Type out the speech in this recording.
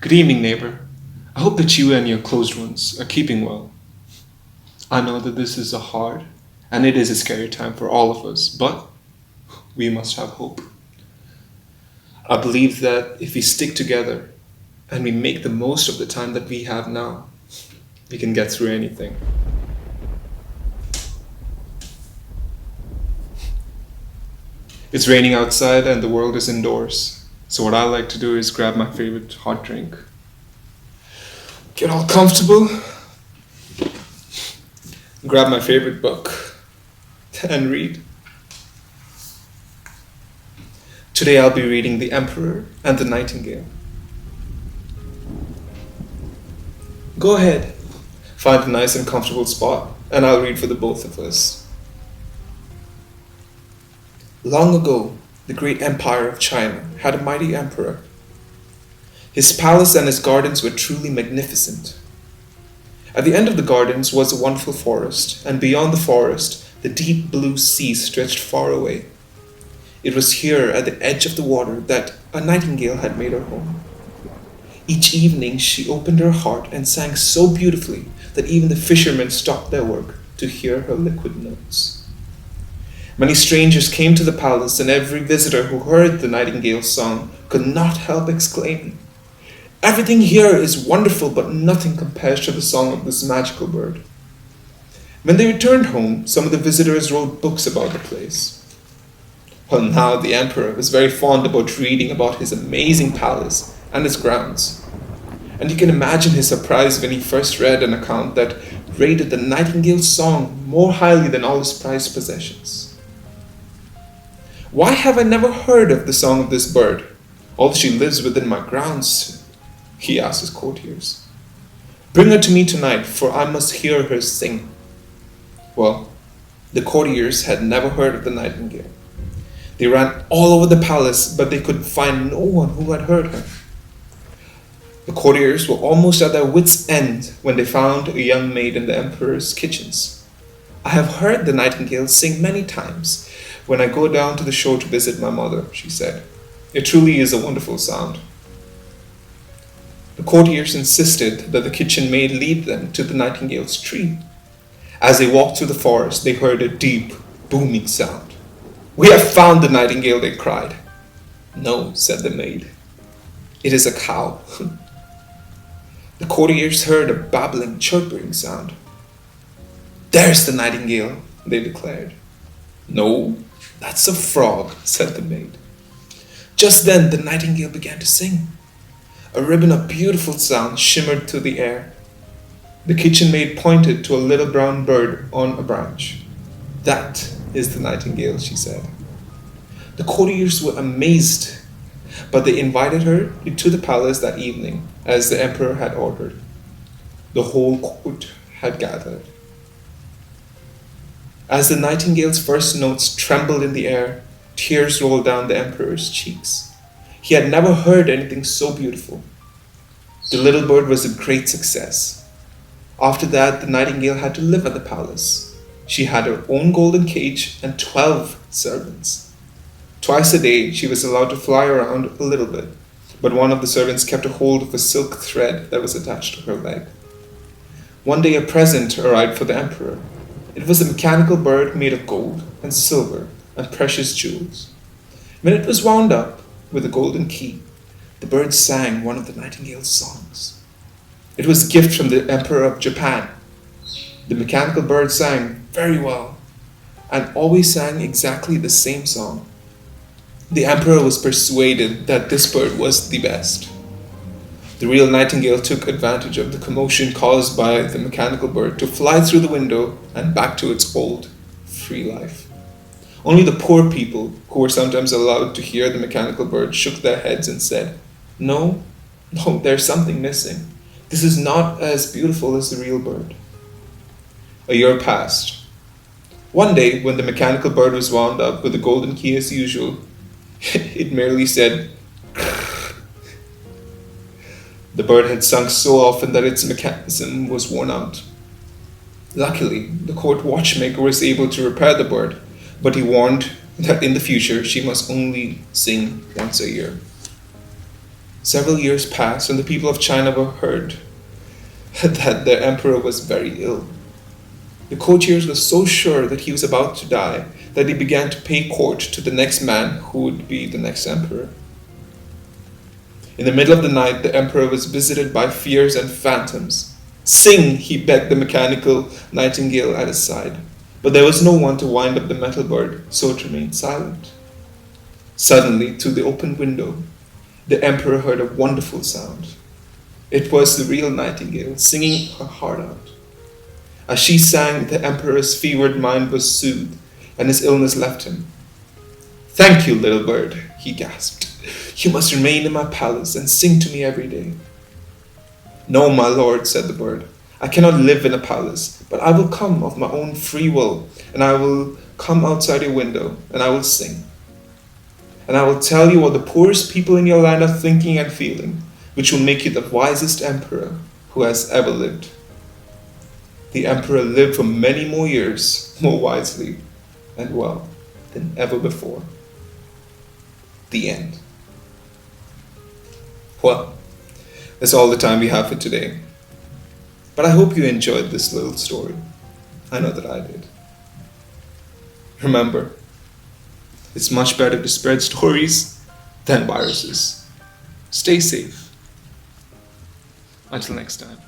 Good evening, neighbor. I hope that you and your closed ones are keeping well. I know that this is a hard and it is a scary time for all of us, but we must have hope. I believe that if we stick together and we make the most of the time that we have now, we can get through anything. It's raining outside and the world is indoors, so what I like to do is grab my favorite hot drink, get all comfortable, grab my favorite book, and read. Today I'll be reading The Emperor and the Nightingale. Go ahead, find a nice and comfortable spot, and I'll read for the both of us. Long ago, the great empire of China had a mighty emperor. His palace and his gardens were truly magnificent. At the end of the gardens was a wonderful forest, and beyond the forest, the deep blue sea stretched far away. It was here at the edge of the water that a nightingale had made her home. Each evening she opened her heart and sang so beautifully that even the fishermen stopped their work to hear her liquid notes. Many strangers came to the palace, and every visitor who heard the nightingale's song could not help exclaiming, "Everything here is wonderful, but nothing compares to the song of this magical bird." When they returned home, some of the visitors wrote books about the place. Well, now the emperor was very fond about reading about his amazing palace and its grounds. And you can imagine his surprise when he first read an account that rated the nightingale's song more highly than all his prized possessions. "Why have I never heard of the song of this bird, although she lives within my grounds?" he asked his courtiers. "Bring her to me tonight, for I must hear her sing." Well, the courtiers had never heard of the nightingale. They ran all over the palace, but they could find no one who had heard her. The courtiers were almost at their wits' end when they found a young maid in the emperor's kitchens. "I have heard the nightingale sing many times when I go down to the shore to visit my mother," she said. "It truly is a wonderful sound." The courtiers insisted that the kitchen maid lead them to the nightingale's tree. As they walked through the forest, they heard a deep, booming sound. "We have found the nightingale," they cried. "No," said the maid. "It is a cow." The courtiers heard a babbling, chirping sound. "There's the nightingale," they declared. "No, that's a frog," said the maid. Just then the nightingale began to sing. A ribbon of beautiful sound shimmered through the air. The kitchen maid pointed to a little brown bird on a branch. "That is the nightingale," she said. The courtiers were amazed, but they invited her to the palace that evening, as the emperor had ordered. The whole court had gathered. As the nightingale's first notes trembled in the air, tears rolled down the emperor's cheeks. He had never heard anything so beautiful. The little bird was a great success. After that, the nightingale had to live at the palace. She had her own golden cage and 12 servants. Twice a day, she was allowed to fly around a little bit, but one of the servants kept a hold of a silk thread that was attached to her leg. One day, a present arrived for the emperor. It was a mechanical bird made of gold and silver and precious jewels. When it was wound up with a golden key, the bird sang one of the nightingale's songs. It was a gift from the Emperor of Japan. The mechanical bird sang very well and always sang exactly the same song. The emperor was persuaded that this bird was the best. The real nightingale took advantage of the commotion caused by the mechanical bird to fly through the window and back to its old, free life. Only the poor people, who were sometimes allowed to hear the mechanical bird, shook their heads and said, No, there's something missing. This is not as beautiful as the real bird." A year passed. One day, when the mechanical bird was wound up with the golden key as usual, it merely said, The bird had sung so often that its mechanism was worn out. Luckily, the court watchmaker was able to repair the bird, but he warned that in the future she must only sing once a year. Several years passed, and the people of China were heard that their emperor was very ill. The courtiers were so sure that he was about to die that they began to pay court to the next man who would be the next emperor. In the middle of the night, the emperor was visited by fears and phantoms. "Sing," he begged the mechanical Nightingale at his side. But there was no one to wind up the metal bird, so it remained silent. Suddenly, through the open window, the emperor heard a wonderful sound. It was the real Nightingale, singing her heart out. As she sang, the emperor's fevered mind was soothed, and his illness left him. "Thank you, little bird," he gasped. "You must remain in my palace and sing to me every day." "No, my lord," said the bird. "I cannot live in a palace, but I will come of my own free will, and I will come outside your window, and I will sing. And I will tell you what the poorest people in your land are thinking and feeling, which will make you the wisest emperor who has ever lived." The emperor lived for many more years, more wisely and well than ever before. The end. Well, that's all the time we have for today. But I hope you enjoyed this little story. I know that I did. Remember, it's much better to spread stories than viruses. Stay safe. Until next time.